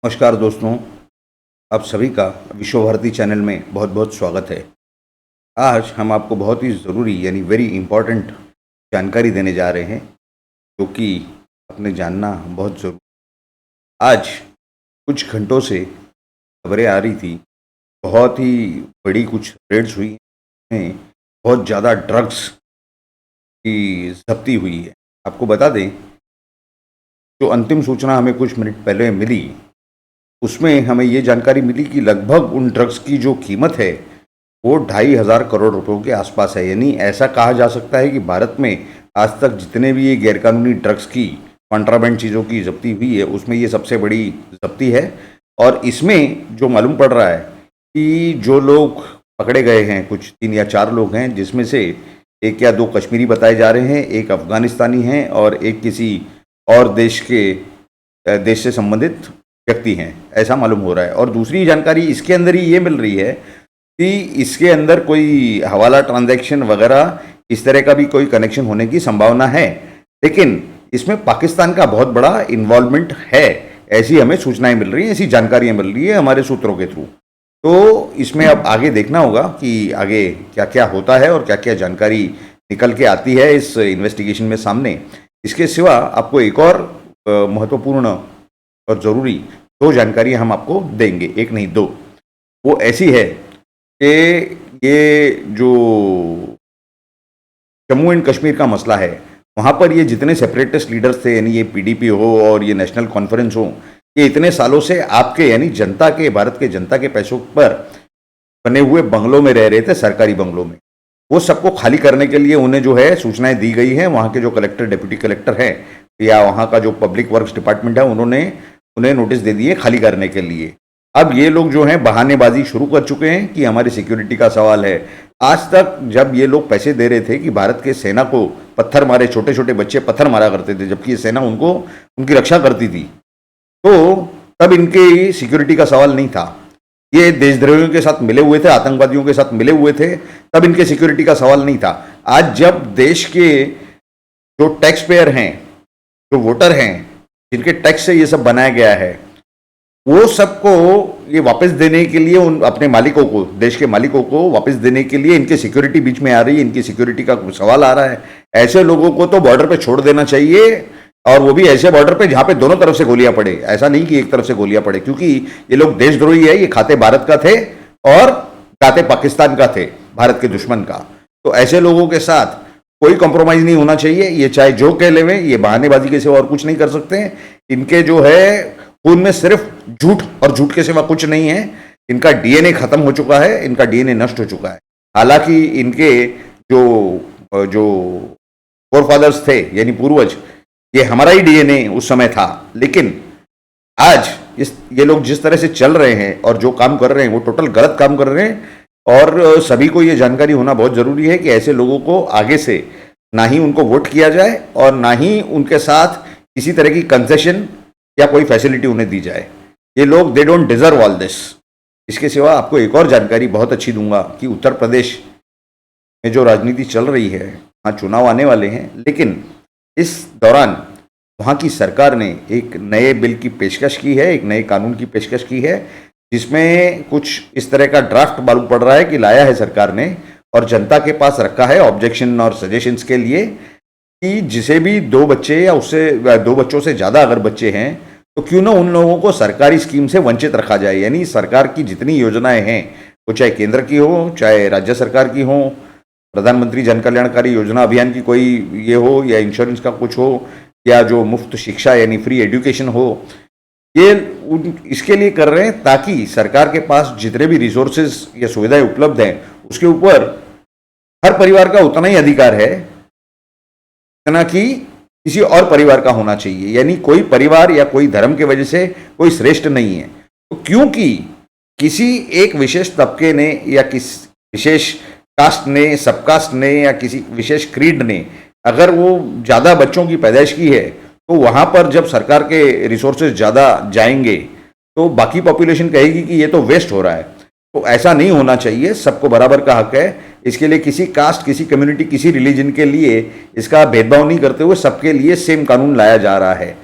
नमस्कार दोस्तों, आप सभी का विश्व भारती चैनल में बहुत बहुत स्वागत है। आज हम आपको बहुत ही ज़रूरी यानी वेरी इम्पोर्टेंट जानकारी देने जा रहे हैं, जो कि आपने जानना बहुत ज़रूरी। आज कुछ घंटों से खबरें आ रही थी, बहुत ही बड़ी कुछ रेड्स हुई हैं, बहुत ज़्यादा ड्रग्स की ज़ब्ती हुई है। आपको बता दें, जो अंतिम सूचना हमें कुछ मिनट पहले मिली, उसमें हमें ये जानकारी मिली कि लगभग उन ड्रग्स की जो कीमत है वो 2,500 करोड़ रुपयों के आसपास है। यानी ऐसा कहा जा सकता है कि भारत में आज तक जितने भी ये गैरकानूनी ड्रग्स की कॉन्ट्राबैंड चीज़ों की जब्ती हुई है, उसमें ये सबसे बड़ी जब्ती है। और इसमें जो मालूम पड़ रहा है कि जो लोग पकड़े गए हैं, कुछ 3 या 4 लोग हैं, जिसमें से 1 या 2 कश्मीरी बताए जा रहे हैं, एक अफगानिस्तानी हैं और एक किसी और देश से संबंधित व्यक्ति हैं, ऐसा मालूम हो रहा है। और दूसरी जानकारी इसके अंदर ही ये मिल रही है कि इसके अंदर कोई हवाला ट्रांजैक्शन वगैरह इस तरह का भी कोई कनेक्शन होने की संभावना है, लेकिन इसमें पाकिस्तान का बहुत बड़ा इन्वॉल्वमेंट है, ऐसी हमें सूचनाएं मिल रही हैं, ऐसी जानकारियां मिल रही है हमारे सूत्रों के थ्रू। तो इसमें अब आगे देखना होगा कि आगे क्या क्या होता है और क्या क्या जानकारी निकल के आती है इस इन्वेस्टिगेशन में सामने। इसके सिवा आपको एक और महत्वपूर्ण और ज़रूरी 2 जानकारियाँ हम आपको देंगे, एक नहीं 2। वो ऐसी है कि ये जो जम्मू एंड कश्मीर का मसला है, वहाँ पर ये जितने सेपरेटिस्ट लीडर्स थे, यानी ये पीडीपी हो और ये नेशनल कॉन्फ्रेंस हो, ये इतने सालों से आपके यानी जनता के, भारत के जनता के पैसों पर बने हुए बंगलों में रह रहे थे, सरकारी बंगलों में। वो सबको खाली करने के लिए उन्हें जो है सूचनाएं दी गई हैं। वहाँ के जो कलेक्टर, डिप्टी कलेक्टर हैं या वहाँ का जो पब्लिक वर्क्स डिपार्टमेंट है, उन्होंने उन्हें नोटिस दे दिए खाली करने के लिए। अब ये लोग जो हैं बहानेबाजी शुरू कर चुके हैं कि हमारी सिक्योरिटी का सवाल है। आज तक जब ये लोग पैसे दे रहे थे कि भारत के सेना को पत्थर मारे, छोटे छोटे बच्चे पत्थर मारा करते थे, जबकि ये सेना उनको उनकी रक्षा करती थी, तो तब इनके सिक्योरिटी का सवाल नहीं था। ये देशद्रोहियों के साथ मिले हुए थे, आतंकवादियों के साथ मिले हुए थे, तब इनके सिक्योरिटी का सवाल नहीं था। आज जब देश के जो टैक्स पेयर हैं, जो वोटर हैं, जिनके टैक्स से ये सब बनाया गया है, वो सबको ये वापस देने के लिए, उन अपने मालिकों को, देश के मालिकों को वापस देने के लिए इनके सिक्योरिटी बीच में आ रही है, इनकी सिक्योरिटी का सवाल आ रहा है। ऐसे लोगों को तो बॉर्डर पे छोड़ देना चाहिए, और वो भी ऐसे बॉर्डर पे जहां पे दोनों तरफ से गोलियां पड़े, ऐसा नहीं कि एक तरफ से गोलियां पड़े, क्योंकि ये लोग देशद्रोही है, ये खाते भारत का थे और खाते पाकिस्तान का थे, भारत के दुश्मन का। तो ऐसे लोगों के साथ कोई कॉम्प्रोमाइज नहीं होना चाहिए। ये चाहे जो कह लेवें, ये बहानेबाजी के सिवा और कुछ नहीं कर सकते हैं। इनके जो है खून में सिर्फ झूठ और झूठ के सिवा कुछ नहीं है। इनका डीएनए खत्म हो चुका है, इनका डीएनए नष्ट हो चुका है। हालांकि इनके जो फोरफादर्स थे, यानी पूर्वज, ये हमारा ही डीएनए उस समय था, लेकिन आज ये लोग जिस तरह से चल रहे हैं और जो काम कर रहे हैं, वो टोटल गलत काम कर रहे हैं। और सभी को ये जानकारी होना बहुत ज़रूरी है कि ऐसे लोगों को आगे से ना ही उनको वोट किया जाए और ना ही उनके साथ किसी तरह की कंसेशन या कोई फैसिलिटी उन्हें दी जाए। ये लोग, they don't deserve all this. इसके सिवा आपको एक और जानकारी बहुत अच्छी दूंगा कि उत्तर प्रदेश में जो राजनीति चल रही है, वहाँ चुनाव आने वाले हैं, लेकिन इस दौरान वहाँ की सरकार ने एक नए बिल की पेशकश की है, एक नए कानून की पेशकश की है, जिसमें कुछ इस तरह का ड्राफ्ट मालूम पड़ रहा है कि लाया है सरकार ने और जनता के पास रखा है ऑब्जेक्शन और सजेशंस के लिए, कि जिसे भी 2 बच्चे या उससे 2 बच्चों से ज़्यादा अगर बच्चे हैं, तो क्यों ना उन लोगों को सरकारी स्कीम से वंचित रखा जाए। यानी सरकार की जितनी योजनाएं हैं, वो चाहे केंद्र की हो, चाहे राज्य सरकार की हो, प्रधानमंत्री जन कल्याणकारी योजना अभियान की कोई ये हो, या इंश्योरेंस का कुछ हो, या जो मुफ्त शिक्षा यानी फ्री एजुकेशन हो, ये इसके लिए कर रहे हैं ताकि सरकार के पास जितने भी रिसोर्सेज या सुविधाएं उपलब्ध हैं, उसके ऊपर हर परिवार का उतना ही अधिकार है ना कि किसी और परिवार का होना चाहिए। यानी कोई परिवार या कोई धर्म के वजह से कोई श्रेष्ठ नहीं है। तो क्योंकि किसी एक विशेष तबके ने या किस विशेष कास्ट ने, सबकास्ट ने या किसी विशेष क्रीड ने अगर वो ज़्यादा बच्चों की पैदाइश की है, तो वहाँ पर जब सरकार के रिसोर्सेज ज़्यादा जाएंगे तो बाकी पॉपुलेशन कहेगी कि ये तो वेस्ट हो रहा है। तो ऐसा नहीं होना चाहिए, सबको बराबर का हक है। इसके लिए किसी कास्ट, किसी कम्युनिटी, किसी रिलीजन के लिए इसका भेदभाव नहीं करते हुए सबके लिए सेम कानून लाया जा रहा है।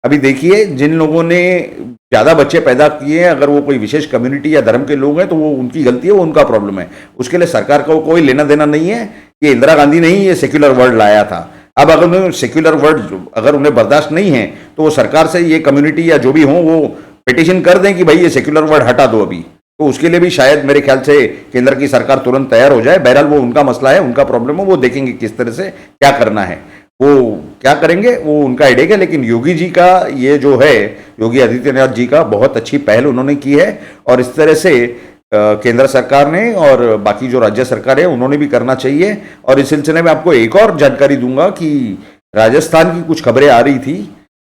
अभी देखिए, जिन लोगों ने ज़्यादा बच्चे पैदा किए हैं, अगर वो कोई विशेष कम्युनिटी या धर्म के लोग हैं तो वो उनकी गलती है, वो उनका प्रॉब्लम है। उसके लिए सरकार को कोई लेना देना नहीं है। ये इंदिरा गांधी ने ही ये सेक्युलर वर्ड लाया था। अब अगर उन्हें सेक्युलर वर्ड अगर उन्हें बर्दाश्त नहीं है तो वो सरकार से ये कम्युनिटी या जो भी हो वो पिटिशन कर दें कि भाई ये सेक्युलर वर्ड हटा दो अभी। तो उसके लिए भी शायद मेरे ख्याल से केंद्र की सरकार तुरंत तैयार हो जाए। बहरहाल वो उनका मसला है, उनका प्रॉब्लम है, वो देखेंगे किस तरह से क्या करना है, वो क्या करेंगे, वो उनका हेडेक है। लेकिन योगी जी का ये जो है, योगी आदित्यनाथ जी का बहुत अच्छी पहल उन्होंने की है और इस तरह से केंद्र सरकार ने और बाकी जो राज्य सरकार है उन्होंने भी करना चाहिए। और इस सिलसिले में आपको एक और जानकारी दूंगा कि राजस्थान की कुछ खबरें आ रही थी,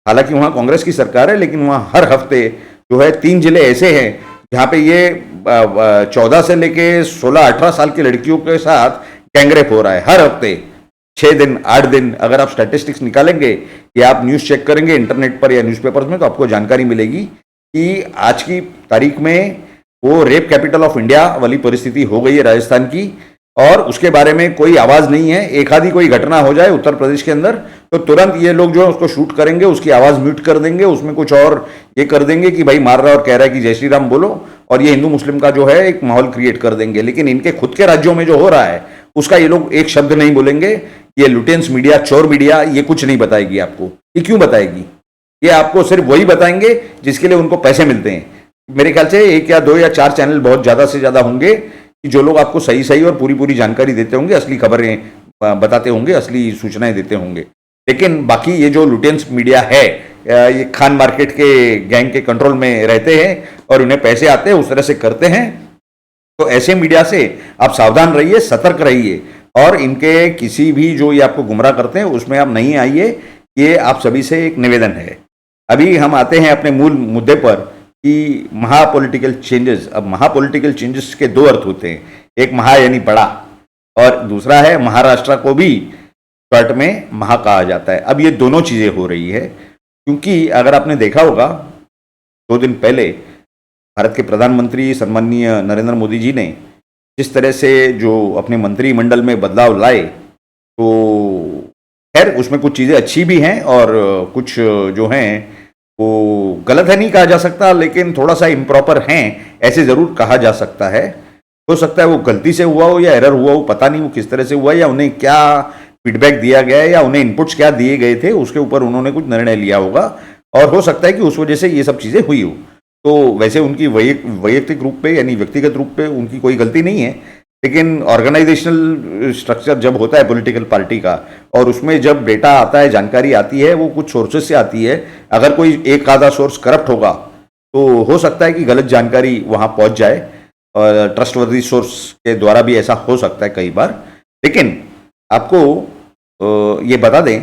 हालांकि वहाँ कांग्रेस की सरकार है, लेकिन वहाँ हर हफ्ते जो है 3 जिले ऐसे हैं जहाँ पे ये 14 से लेके 16-18 साल की लड़कियों के साथ गैंगरेप हो रहा है हर हफ्ते। 6 दिन 8 दिन अगर आप स्टैटिस्टिक्स निकालेंगे या आप न्यूज़ चेक करेंगे इंटरनेट पर या न्यूज़पेपर्स में तो आपको जानकारी मिलेगी कि आज की तारीख में वो रेप कैपिटल ऑफ इंडिया वाली परिस्थिति हो गई है राजस्थान की। और उसके बारे में कोई आवाज़ नहीं है। एक आधी कोई घटना हो जाए उत्तर प्रदेश के अंदर तो तुरंत ये लोग जो है उसको शूट करेंगे, उसकी आवाज़ म्यूट कर देंगे, उसमें कुछ और ये कर देंगे कि भाई मार रहा है और कह रहा है कि जय श्री राम बोलो, और ये हिंदू मुस्लिम का जो है एक माहौल क्रिएट कर देंगे। लेकिन इनके खुद के राज्यों में जो हो रहा है उसका ये लोग एक शब्द नहीं बोलेंगे। ये लुटेंस मीडिया, चोर मीडिया ये कुछ नहीं बताएगी आपको। ये क्यों बताएगी? ये आपको सिर्फ वही बताएंगे जिसके लिए उनको पैसे मिलते हैं। मेरे ख्याल से 1 या 2 या 4 चैनल बहुत ज़्यादा से ज़्यादा होंगे कि जो लोग आपको सही सही और पूरी पूरी जानकारी देते होंगे, असली खबरें बताते होंगे, असली सूचनाएं देते होंगे। लेकिन बाकी ये जो लुटेंस मीडिया है, ये खान मार्केट के गैंग के कंट्रोल में रहते हैं और उन्हें पैसे आते हैं, उस तरह से करते हैं। तो ऐसे मीडिया से आप सावधान रहिए, सतर्क रहिए और इनके किसी भी जो ये आपको गुमराह करते हैं उसमें आप नहीं आइए। ये आप सभी से एक निवेदन है। अभी हम आते हैं अपने मूल मुद्दे पर कि महापॉलिटिकल चेंजेस। अब महापॉलिटिकल चेंजेस के 2 अर्थ होते हैं, एक महा यानी बड़ा और दूसरा है महाराष्ट्र को भी शॉर्ट में महा कहा जाता है। अब ये दोनों चीज़ें हो रही है क्योंकि अगर आपने देखा होगा 2 दिन पहले भारत के प्रधानमंत्री सम्माननीय नरेंद्र मोदी जी ने जिस तरह से जो अपने मंत्रिमंडल में बदलाव लाए, तो खैर उसमें कुछ चीज़ें अच्छी भी हैं और कुछ जो हैं वो गलत है नहीं कहा जा सकता, लेकिन थोड़ा सा इम्प्रॉपर हैं ऐसे ज़रूर कहा जा सकता है। हो सकता है वो गलती से हुआ हो या एरर हुआ हो, पता नहीं वो किस तरह से हुआ या उन्हें क्या फीडबैक दिया गया है या उन्हें इनपुट्स क्या दिए गए थे, उसके ऊपर उन्होंने कुछ निर्णय लिया होगा और हो सकता है कि उस वजह से ये सब चीज़ें हुई हो। तो वैसे उनकी वैयक्तिक रूप पे यानी व्यक्तिगत रूप पे उनकी कोई गलती नहीं है, लेकिन ऑर्गेनाइजेशनल स्ट्रक्चर जब होता है पॉलिटिकल पार्टी का और उसमें जब डेटा आता है, जानकारी आती है, वो कुछ सोर्सेज से आती है। अगर कोई एक आधा सोर्स करप्ट होगा तो हो सकता है कि गलत जानकारी वहाँ पहुँच जाए और ट्रस्टवर्दी सोर्स के द्वारा भी ऐसा हो सकता है कई बार। लेकिन आपको ये बता दें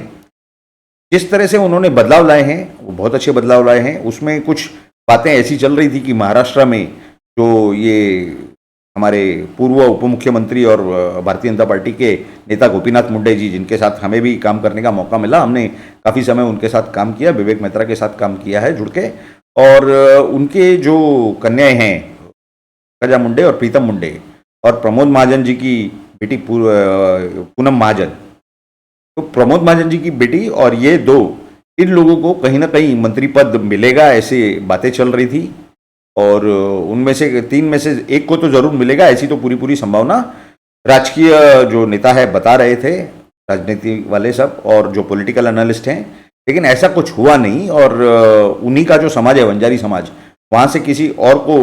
जिस तरह से उन्होंने बदलाव लाए हैं वो बहुत अच्छे बदलाव लाए हैं। उसमें कुछ बातें ऐसी चल रही थी कि महाराष्ट्र में जो ये हमारे पूर्व उप मुख्यमंत्री और भारतीय जनता पार्टी के नेता गोपीनाथ मुंडे जी, जिनके साथ हमें भी काम करने का मौका मिला, हमने काफ़ी समय उनके साथ काम किया, विवेक मेहता के साथ काम किया है जुड़ के, और उनके जो कन्याएं हैं पंकजा मुंडे और प्रीतम मुंडे और प्रमोद महाजन जी की बेटी पूनम महाजन, तो प्रमोद महाजन जी की बेटी और ये 2 इन लोगों को कहीं ना कहीं मंत्री पद मिलेगा ऐसी बातें चल रही थी और उनमें से 3 में से 1 को तो जरूर मिलेगा, ऐसी तो पूरी संभावना राजकीय जो नेता है बता रहे थे, राजनीति वाले सब और जो पॉलिटिकल एनालिस्ट हैं। लेकिन ऐसा कुछ हुआ नहीं और उन्हीं का जो समाज है बंजारी समाज, वहाँ से किसी और को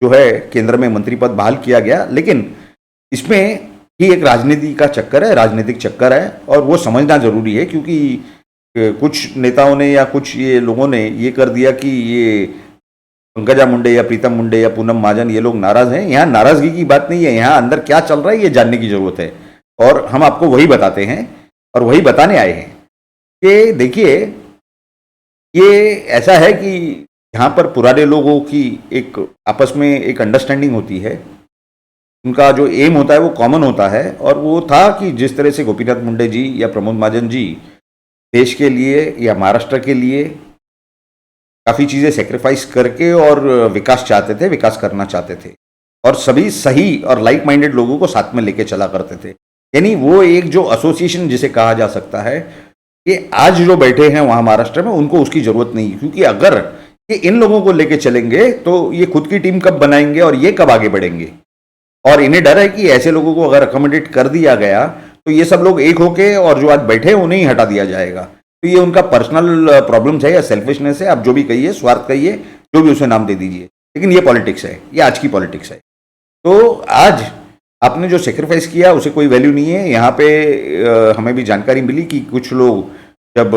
जो है केंद्र में मंत्री पद बहाल किया गया। लेकिन इसमें ही एक राजनीति का चक्कर है, राजनीतिक चक्कर है और वो समझना जरूरी है क्योंकि कुछ नेताओं ने या कुछ ये लोगों ने ये कर दिया कि ये पंकजा मुंडे या प्रीतम मुंडे या पूनम महाजन ये लोग नाराज हैं। यहाँ नाराजगी की बात नहीं है, यहाँ अंदर क्या चल रहा है ये जानने की जरूरत है और हम आपको वही बताते हैं और वही बताने आए हैं कि देखिए ये ऐसा है कि यहाँ पर पुराने लोगों की एक आपस में एक अंडरस्टैंडिंग होती है, उनका जो एम होता है वो कॉमन होता है और वो था कि जिस तरह से गोपीनाथ मुंडे जी या प्रमोद महाजन जी देश के लिए या महाराष्ट्र के लिए काफ़ी चीज़ें सेक्रीफाइस करके और विकास चाहते थे, विकास करना चाहते थे और सभी सही और लाइक माइंडेड लोगों को साथ में लेके चला करते थे। यानी वो एक जो एसोसिएशन जिसे कहा जा सकता है ये आज जो बैठे हैं वहाँ महाराष्ट्र में उनको उसकी ज़रूरत नहीं है, क्योंकि अगर ये इन लोगों को लेके चलेंगे तो ये खुद की टीम कब बनाएंगे और ये कब आगे बढ़ेंगे। और इन्हें डर है कि ऐसे लोगों को अगर अकोमोडेट कर दिया गया तो ये सब लोग एक होके और जो आज बैठे हैं उन्हें ही हटा दिया जाएगा। तो ये उनका पर्सनल प्रॉब्लम्स है या सेल्फिशनेस है, आप जो भी कहिए, स्वार्थ कहिए, जो भी उसे नाम दे दीजिए, लेकिन ये पॉलिटिक्स है, ये आज की पॉलिटिक्स है। तो आज आपने जो सेक्रीफाइस किया उसे कोई वैल्यू नहीं है। यहाँ पे हमें भी जानकारी मिली कि कुछ लोग जब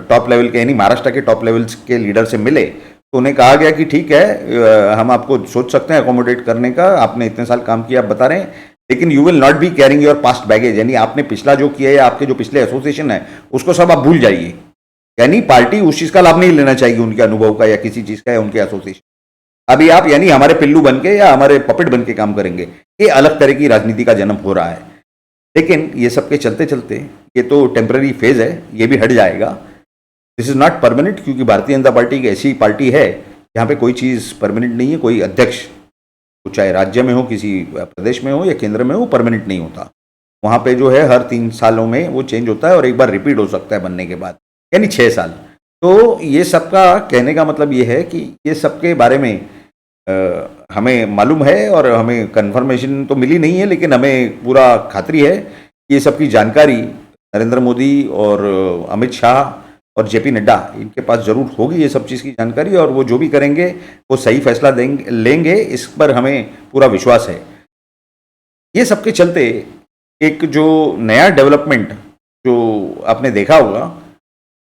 टॉप लेवल के यानी महाराष्ट्र के टॉप लेवल्स के लीडर से मिले तो उन्हें कहा गया कि ठीक है, हम आपको सोच सकते हैं अकोमोडेट करने का, आपने इतने साल काम किया, आप बता रहे हैं, लेकिन you will not be carrying your past baggage, यानी आपने पिछला जो किया है, आपके जो पिछले एसोसिएशन है उसको सब आप भूल जाइए। यानी पार्टी उस चीज का लाभ नहीं लेना चाहिए, उनके अनुभव का या किसी चीज का या उनके एसोसिएशन। अभी आप यानी हमारे पिल्लू बन के या हमारे पपेट बन के काम करेंगे, ये अलग तरह की राजनीति का जन्म हो रहा है। लेकिन ये सब के चलते चलते ये तो टेम्पररी फेज है, ये भी हट जाएगा। दिस इज नॉट परमानेंट, क्योंकि भारतीय जनता पार्टी एक ऐसी पार्टी है जहाँ पे कोई चीज़ परमानेंट नहीं है। कोई अध्यक्ष, वो चाहे राज्य में हो, किसी प्रदेश में हो या केंद्र में हो, परमानेंट नहीं होता। वहाँ पे जो है हर 3 सालों में वो चेंज होता है और एक बार रिपीट हो सकता है बनने के बाद, यानी 6 साल। तो ये सबका कहने का मतलब ये है कि ये सबके बारे में हमें मालूम है और हमें कंफर्मेशन तो मिली नहीं है, लेकिन हमें पूरा खातरी है कि ये सबकी जानकारी नरेंद्र मोदी और अमित शाह और जेपी नड्डा, इनके पास जरूर होगी ये सब चीज़ की जानकारी, और वो जो भी करेंगे वो सही फैसला लेंगे, इस पर हमें पूरा विश्वास है। ये सबके चलते एक जो नया डेवलपमेंट जो आपने देखा होगा,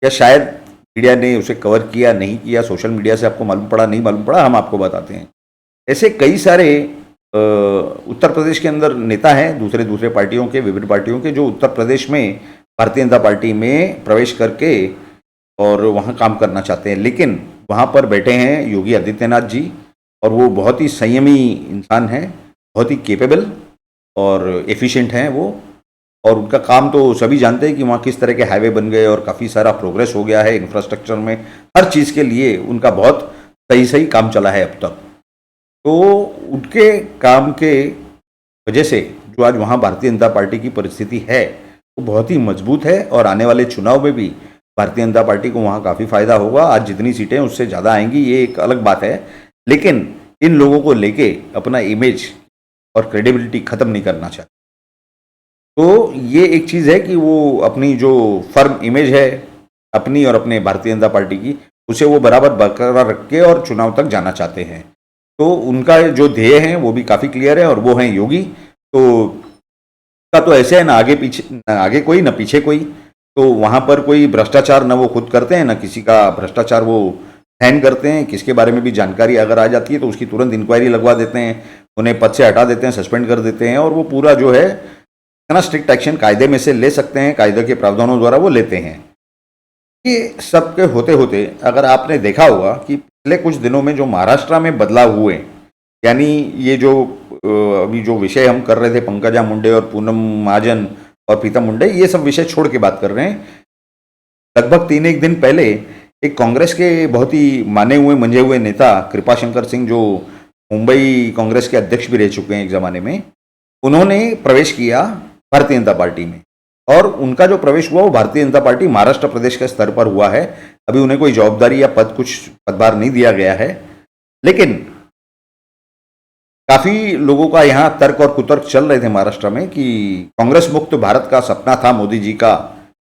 या शायद मीडिया ने उसे कवर किया, नहीं किया, सोशल मीडिया से आपको मालूम पड़ा, नहीं मालूम पड़ा, हम आपको बताते हैं। ऐसे कई सारे उत्तर प्रदेश के अंदर नेता हैं दूसरे दूसरे पार्टियों के, विभिन्न पार्टियों के, जो उत्तर प्रदेश में भारतीय जनता पार्टी में प्रवेश करके और वहाँ काम करना चाहते हैं। लेकिन वहाँ पर बैठे हैं योगी आदित्यनाथ जी, और वो बहुत ही संयमी इंसान हैं, बहुत ही केपेबल और एफिशिएंट हैं वो, और उनका काम तो सभी जानते हैं कि वहाँ किस तरह के हाईवे बन गए और काफ़ी सारा प्रोग्रेस हो गया है इंफ्रास्ट्रक्चर में, हर चीज़ के लिए उनका बहुत सही सही काम चला है अब तक। तो उनके काम के वजह से जो आज वहाँ भारतीय जनता पार्टी की परिस्थिति है वो बहुत ही मजबूत है, और आने वाले चुनाव में भी भारतीय जनता पार्टी को वहाँ काफ़ी फायदा होगा। आज जितनी सीटें उससे ज़्यादा आएंगी, ये एक अलग बात है, लेकिन इन लोगों को लेके अपना इमेज और क्रेडिबिलिटी खत्म नहीं करना चाहते। तो ये एक चीज़ है कि वो अपनी जो फर्म इमेज है अपनी और अपने भारतीय जनता पार्टी की, उसे वो बराबर बरकरार रख के और चुनाव तक जाना चाहते हैं। तो उनका जो ध्येय है वो भी काफ़ी क्लियर है, और वो हैं योगी। तो का तो ऐसे है, ना आगे पीछे, ना आगे कोई ना पीछे कोई। तो वहाँ पर कोई भ्रष्टाचार न वो खुद करते हैं, ना किसी का भ्रष्टाचार वो हैंड करते हैं। किसके बारे में भी जानकारी अगर आ जाती है तो उसकी तुरंत इंक्वायरी लगवा देते हैं, उन्हें पद से हटा देते हैं, सस्पेंड कर देते हैं, और वो पूरा जो है इतना स्ट्रिक्ट एक्शन कायदे में से ले सकते हैं, कायदे के प्रावधानों द्वारा वो लेते हैं। ये सब के होते होते अगर आपने देखा होगा कि पिछले कुछ दिनों में जो महाराष्ट्र में बदलाव हुए, यानी ये जो अभी जो विषय हम कर रहे थे, पंकजा मुंडे और पूनम महाजन और प्रीतम मुंडे, ये सब विषय छोड़ के बात कर रहे हैं। लगभग 3 दिन पहले एक कांग्रेस के बहुत ही माने हुए मंझे हुए नेता कृपाशंकर सिंह, जो मुंबई कांग्रेस के अध्यक्ष भी रह चुके हैं एक ज़माने में, उन्होंने प्रवेश किया भारतीय जनता पार्टी में। और उनका जो प्रवेश हुआ वो भारतीय जनता पार्टी महाराष्ट्र प्रदेश के स्तर पर हुआ है। अभी उन्हें कोई जवाबदारी या पद, कुछ पदभार नहीं दिया गया है, लेकिन काफी लोगों का यहाँ तर्क और कुतर्क चल रहे थे महाराष्ट्र में कि कांग्रेस मुक्त भारत का सपना था मोदी जी का,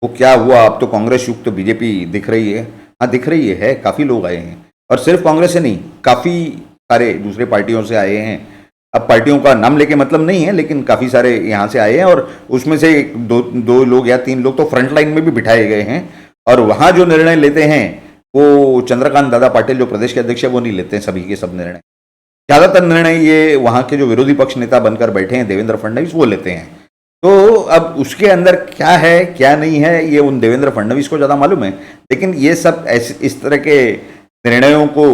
वो क्या हुआ? अब तो कांग्रेस युक्त बीजेपी दिख रही है। हाँ, दिख रही है, काफी लोग आए हैं, और सिर्फ कांग्रेस से नहीं, काफी सारे दूसरे पार्टियों से आए हैं। अब पार्टियों का नाम लेके मतलब नहीं है, लेकिन काफी सारे यहाँ से आए हैं, और उसमें से दो लोग या 3 लोग तो फ्रंट लाइन में भी बिठाए गए हैं। और वहाँ जो निर्णय लेते हैं वो चंद्रकांत दादा पाटिल, जो प्रदेश के अध्यक्ष है, वो नहीं लेते हैं सभी के सब निर्णय। ज़्यादातर निर्णय ये वहाँ के जो विरोधी पक्ष नेता बनकर बैठे हैं देवेंद्र फडणवीस, वो लेते हैं। तो अब उसके अंदर क्या है क्या नहीं है ये उन देवेंद्र फडणवीस को ज़्यादा मालूम है, लेकिन ये सब इस तरह के निर्णयों को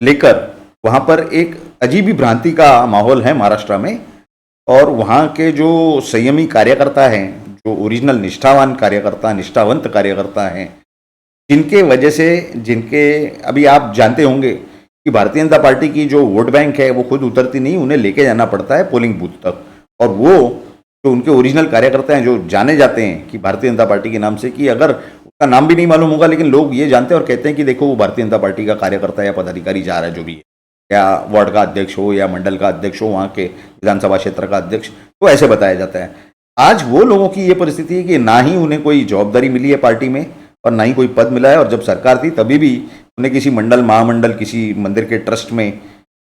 लेकर वहाँ पर एक अजीब ही भ्रांति का माहौल है महाराष्ट्र में। और वहाँ के जो संयमी कार्यकर्ता हैं, जो ओरिजिनल निष्ठावान कार्यकर्ता, निष्ठावंत कार्यकर्ता हैं, जिनके वजह से, जिनके अभी आप जानते होंगे कि भारतीय जनता पार्टी की जो वोट बैंक है वो खुद उतरती नहीं, उन्हें लेके जाना पड़ता है पोलिंग बूथ तक, और वो जो उनके ओरिजिनल कार्यकर्ता हैं, जो जाने जाते हैं कि भारतीय जनता पार्टी के नाम से, कि अगर उसका नाम भी नहीं मालूम होगा लेकिन लोग ये जानते हैं और कहते हैं कि देखो वो भारतीय जनता पार्टी का कार्यकर्ता या पदाधिकारी जा रहा है, जो भी है, या वार्ड का अध्यक्ष हो या मंडल का अध्यक्ष हो, वहाँ के विधानसभा क्षेत्र का अध्यक्ष, तो ऐसे बताया जाता है। आज वो लोगों की ये परिस्थिति है कि ना ही उन्हें कोई जवाबदारी मिली है पार्टी में और ना ही कोई पद मिला है, और जब सरकार थी तभी भी उन्हें किसी मंडल, महामंडल, किसी मंदिर के ट्रस्ट में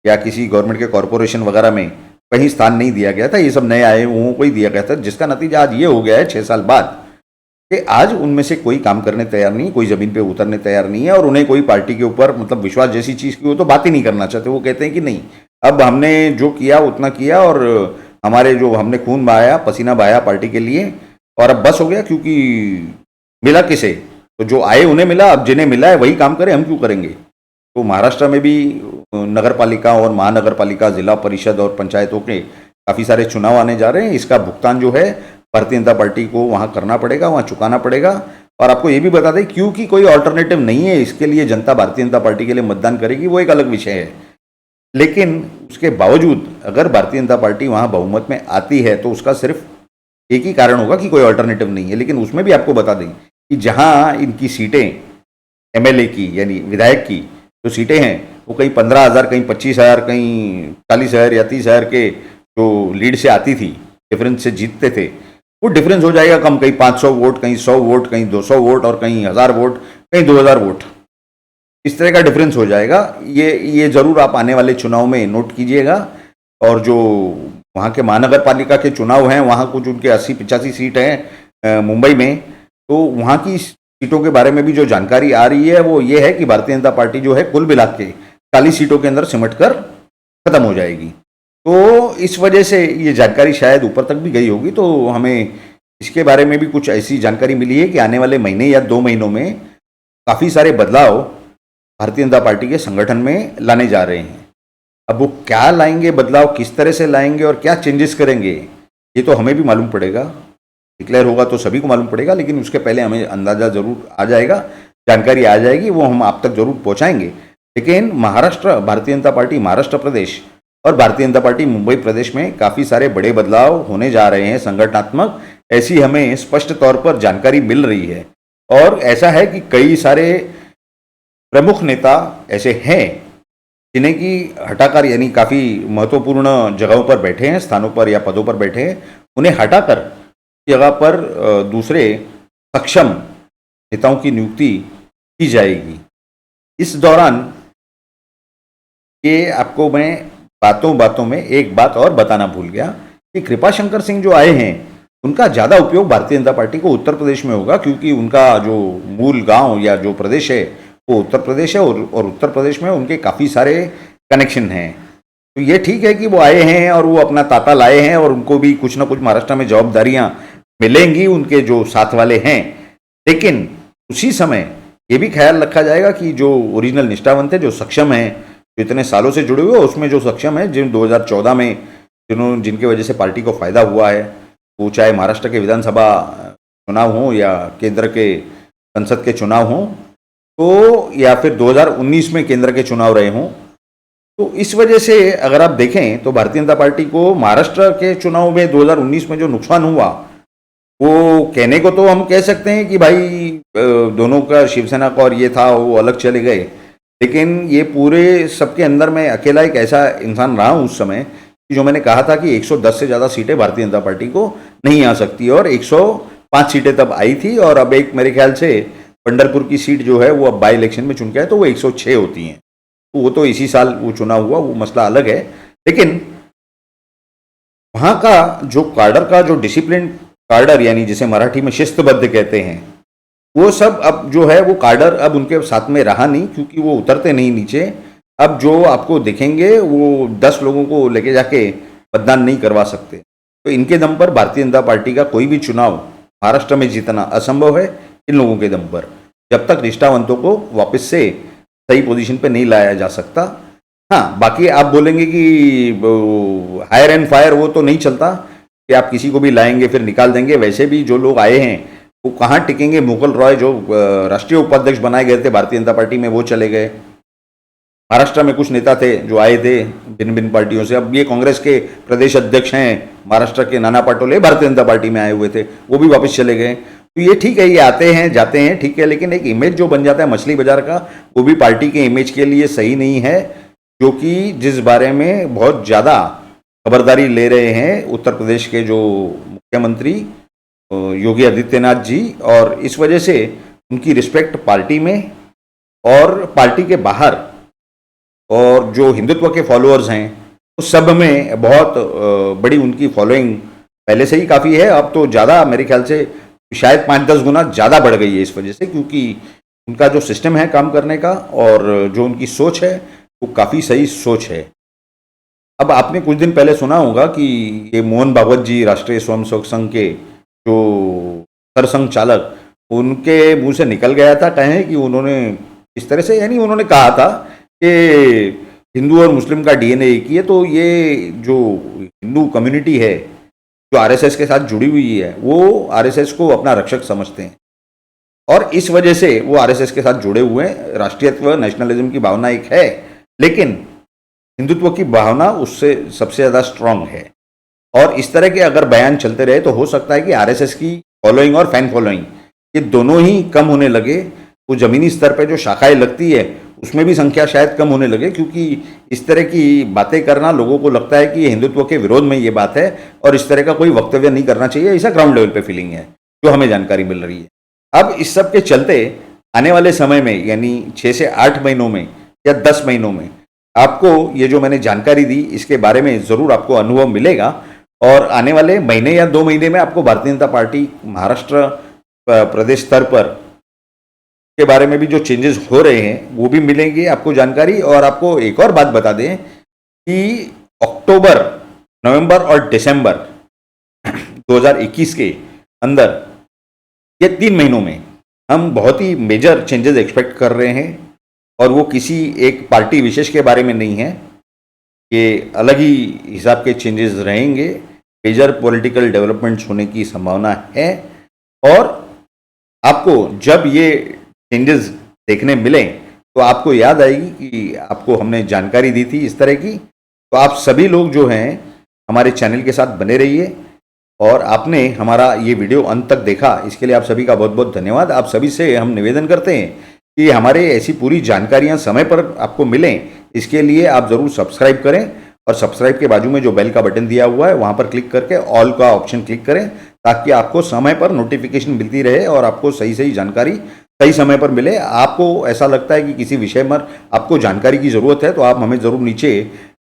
या किसी गवर्नमेंट के कॉरपोरेशन वगैरह में कहीं स्थान नहीं दिया गया था। ये सब नए आए हुओं को ही दिया गया था, जिसका नतीजा आज ये हो गया है 6 साल बाद कि आज उनमें से कोई काम करने तैयार नहीं, कोई जमीन पे उतरने तैयार नहीं है, और उन्हें कोई पार्टी के ऊपर मतलब विश्वास जैसी चीज़ की वो तो बात ही नहीं करना चाहते। वो कहते हैं कि नहीं, अब हमने जो किया उतना किया, और हमारे जो हमने खून बहाया, पसीना बहाया पार्टी के लिए, और अब बस हो गया, क्योंकि मिला किसे, तो जो आए उन्हें मिला, अब जिन्हें मिला है वही काम करें, हम क्यों करेंगे। तो महाराष्ट्र में भी नगर पालिका और महानगर पालिका, जिला परिषद और पंचायतों के काफ़ी सारे चुनाव आने जा रहे हैं। इसका भुगतान जो है भारतीय जनता पार्टी को वहाँ करना पड़ेगा, वहाँ चुकाना पड़ेगा। और आपको ये भी बता दें, क्योंकि कोई ऑल्टरनेटिव नहीं है, इसके लिए जनता भारतीय जनता पार्टी के लिए मतदान करेगी, वो एक अलग विषय है। लेकिन उसके बावजूद अगर भारतीय जनता पार्टी वहाँ बहुमत में आती है तो उसका सिर्फ एक ही कारण होगा कि कोई ऑल्टरनेटिव नहीं है। लेकिन उसमें भी आपको बता दें कि जहाँ इनकी सीटें एमएलए की यानी विधायक की जो सीटें हैं वो कहीं 15,000, कहीं 25,000, कहीं 40,000 या 30,000 के जो लीड से आती थी, डिफरेंस से जीतते थे, वो डिफरेंस हो जाएगा कम, कहीं 500 वोट, कहीं 100 वोट, कहीं 200 वोट, और कहीं 1000 वोट, कहीं 2000 वोट, इस तरह का डिफरेंस हो जाएगा। ये ज़रूर आप आने वाले चुनाव में नोट कीजिएगा। और जो वहाँ के महानगर पालिका के चुनाव हैं, वहाँ कुछ उनके 80-85 सीट हैं मुंबई में, तो वहाँ की सीटों के बारे में भी जो जानकारी आ रही है वो ये है कि भारतीय जनता पार्टी जो है कुल मिला के 40 सीटों के अंदर सिमट कर खत्म हो जाएगी। तो इस वजह से ये जानकारी शायद ऊपर तक भी गई होगी। तो हमें इसके बारे में भी कुछ ऐसी जानकारी मिली है कि आने वाले महीने या 2 महीनों में काफ़ी सारे बदलाव भारतीय जनता पार्टी के संगठन में लाने जा रहे हैं। अब वो क्या लाएंगे बदलाव, किस तरह से लाएंगे और क्या चेंजेस करेंगे, ये तो हमें भी मालूम पड़ेगा। डिक्लेयर होगा तो सभी को मालूम पड़ेगा, लेकिन उसके पहले हमें अंदाज़ा ज़रूर आ जाएगा, जानकारी आ जाएगी, वो हम आप तक ज़रूर पहुंचाएंगे। लेकिन महाराष्ट्र, भारतीय जनता पार्टी महाराष्ट्र प्रदेश और भारतीय जनता पार्टी मुंबई प्रदेश में काफ़ी सारे बड़े बदलाव होने जा रहे हैं संगठनात्मक, ऐसी हमें स्पष्ट तौर पर जानकारी मिल रही है। और ऐसा है कि कई सारे प्रमुख नेता ऐसे हैं जिन्हें कि हटाकर, यानी काफ़ी महत्वपूर्ण जगहों पर बैठे हैं, स्थानों पर या पदों पर बैठे हैं, उन्हें हटाकर जगह पर दूसरे सक्षम नेताओं की नियुक्ति की जाएगी। इस दौरान ये आपको मैं बातों बातों में एक बात और बताना भूल गया कि कृपाशंकर सिंह जो आए हैं उनका ज़्यादा उपयोग भारतीय जनता पार्टी को उत्तर प्रदेश में होगा, क्योंकि उनका जो मूल गांव या जो प्रदेश है वो उत्तर प्रदेश है, और उत्तर प्रदेश में उनके काफ़ी सारे कनेक्शन हैं। तो ये ठीक है कि वो आए हैं और वो अपना ताता लाए हैं, और उनको भी कुछ ना कुछ महाराष्ट्र में जवाबदारियां मिलेंगी उनके जो साथ वाले हैं। लेकिन उसी समय ये भी ख्याल रखा जाएगा कि जो ओरिजिनल निष्ठावंत है, जो सक्षम हैं, जो इतने सालों से जुड़े हुए, उसमें जो सक्षम है, जिन 2014 में जिनकी वजह से पार्टी को फ़ायदा हुआ है, वो चाहे महाराष्ट्र के विधानसभा चुनाव हों या केंद्र के संसद के चुनाव हों, तो या फिर 2019 में केंद्र के चुनाव रहे हों, तो इस वजह से अगर आप देखें तो भारतीय जनता पार्टी को महाराष्ट्र के चुनाव में 2019 में जो नुकसान हुआ, वो कहने को तो हम कह सकते हैं कि भाई दोनों का, शिवसेना का और ये था, वो अलग चले गए। लेकिन ये पूरे सबके अंदर मैं अकेला एक ऐसा इंसान रहा हूँ उस समय कि जो मैंने कहा था कि 110 से ज़्यादा सीटें भारतीय जनता पार्टी को नहीं आ सकती, और 105 सीटें तब आई थी, और अब एक मेरे ख्याल से पंढरपुर की सीट जो है वो अब बाई इलेक्शन में चुन के है, तो वो 106 होती हैं। तो वो तो इसी साल वो चुनाव हुआ, वो मसला अलग है। लेकिन वहाँ का जो कार्डर का जो डिसिप्लिन कार्डर, यानी जिसे मराठी में शिस्तबद्ध कहते हैं, वो सब अब जो है वो कार्डर अब उनके साथ में रहा नहीं, क्योंकि वो उतरते नहीं नीचे। अब जो आपको दिखेंगे वो 10 लोगों को लेके जाके मतदान नहीं करवा सकते। तो इनके दम पर भारतीय जनता पार्टी का कोई भी चुनाव महाराष्ट्र में जीतना असंभव है, इन लोगों के दम पर, जब तक निष्ठावंतों को वापस से सही पोजीशन पे नहीं लाया जा सकता। हाँ, बाकी आप बोलेंगे कि हायर एंड फायर वो तो नहीं चलता कि आप किसी को भी लाएंगे फिर निकाल देंगे। वैसे भी जो लोग आए हैं वो कहाँ टिकेंगे। मुकुल रॉय जो राष्ट्रीय उपाध्यक्ष बनाए गए थे भारतीय जनता पार्टी में, वो चले गए। महाराष्ट्र में कुछ नेता थे जो आए थे भिन्न भिन्न पार्टियों से, अब ये कांग्रेस के प्रदेश अध्यक्ष हैं महाराष्ट्र के, नाना पाटोले भारतीय जनता पार्टी में आए हुए थे, वो भी वापस चले गए। तो ये ठीक है, ये आते हैं जाते हैं, ठीक है, लेकिन एक इमेज जो बन जाता है मछली बाजार का, वो भी पार्टी के इमेज के लिए सही नहीं है, जो कि जिस बारे में बहुत ज़्यादा खबरदारी ले रहे हैं उत्तर प्रदेश के जो मुख्यमंत्री योगी आदित्यनाथ जी, और इस वजह से उनकी रिस्पेक्ट पार्टी में और पार्टी के बाहर और जो हिंदुत्व के फॉलोअर्स हैं उस सब में बहुत बड़ी उनकी फॉलोइंग पहले से ही काफ़ी है, अब तो ज़्यादा मेरे ख्याल से शायद 5-10 गुना ज़्यादा बढ़ गई है इस वजह से, क्योंकि उनका जो सिस्टम है काम करने का और जो उनकी सोच है वो काफ़ी सही सोच है। अब आपने कुछ दिन पहले सुना होगा कि ये मोहन भागवत जी राष्ट्रीय स्वयंसेवक संघ के जो सरसंघ चालक, उनके मुंह से निकल गया था, कहें कि उन्होंने इस तरह से, यानी उन्होंने कहा था कि हिंदू और मुस्लिम का डीएनए एक ही है, तो ये जो हिंदू कम्युनिटी है जो आरएसएस के साथ जुड़ी हुई है वो आरएसएस को अपना रक्षक समझते हैं और इस वजह से वो आरएसएस के साथ जुड़े हुए हैं। राष्ट्रीयत्व नेशनलिज्म की भावना एक है, लेकिन हिंदुत्व की भावना उससे सबसे ज़्यादा स्ट्रांग है। और इस तरह के अगर बयान चलते रहे तो हो सकता है कि आरएसएस की फॉलोइंग और फैन फॉलोइंग ये दोनों ही कम होने लगे, वो ज़मीनी स्तर पर जो शाखाएं लगती है उसमें भी संख्या शायद कम होने लगे, क्योंकि इस तरह की बातें करना लोगों को लगता है कि ये हिंदुत्व के विरोध में ये बात है और इस तरह का कोई वक्तव्य नहीं करना चाहिए, ऐसा ग्राउंड लेवल पे फीलिंग है जो हमें जानकारी मिल रही है। अब इस सब के चलते आने वाले समय में, यानी 6 से 8 महीनों में या 10 महीनों में आपको ये जो मैंने जानकारी दी इसके बारे में ज़रूर आपको अनुभव मिलेगा और आने वाले महीने या 2 महीने में आपको भारतीय जनता पार्टी महाराष्ट्र प्रदेश स्तर पर के बारे में भी जो चेंजेस हो रहे हैं वो भी मिलेंगे आपको जानकारी। और आपको एक और बात बता दें कि अक्टूबर, नवंबर और दिसंबर 2021 के अंदर ये 3 महीनों में हम बहुत ही मेजर चेंजेस एक्सपेक्ट कर रहे हैं और वो किसी एक पार्टी विशेष के बारे में नहीं है, ये अलग ही हिसाब के चेंजेस रहेंगे, मेजर पॉलिटिकल डेवलपमेंट्स होने की संभावना है। और आपको जब ये चेंजेस देखने मिले तो आपको याद आएगी कि आपको हमने जानकारी दी थी इस तरह की। तो आप सभी लोग जो हैं हमारे चैनल के साथ बने रहिए और आपने हमारा ये वीडियो अंत तक देखा, इसके लिए आप सभी का बहुत बहुत धन्यवाद। आप सभी से हम निवेदन करते हैं कि हमारे ऐसी पूरी जानकारियां समय पर आपको मिलें, इसके लिए आप ज़रूर सब्सक्राइब करें और सब्सक्राइब के बाजू में जो बेल का बटन दिया हुआ है वहाँ पर क्लिक करके ऑल का ऑप्शन क्लिक करें, ताकि आपको समय पर नोटिफिकेशन मिलती रहे और आपको सही सही जानकारी सही समय पर मिले। आपको ऐसा लगता है कि किसी विषय पर आपको जानकारी की ज़रूरत है तो आप हमें ज़रूर नीचे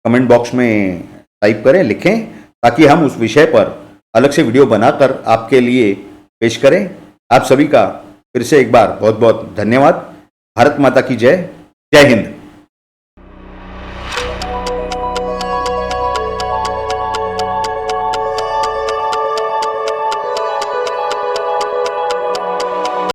कमेंट बॉक्स में टाइप करें, लिखें, ताकि हम उस विषय पर अलग से वीडियो बनाकर आपके लिए पेश करें। आप सभी का फिर से एक बार बहुत बहुत धन्यवाद। भारत माता की जय। जय हिंद।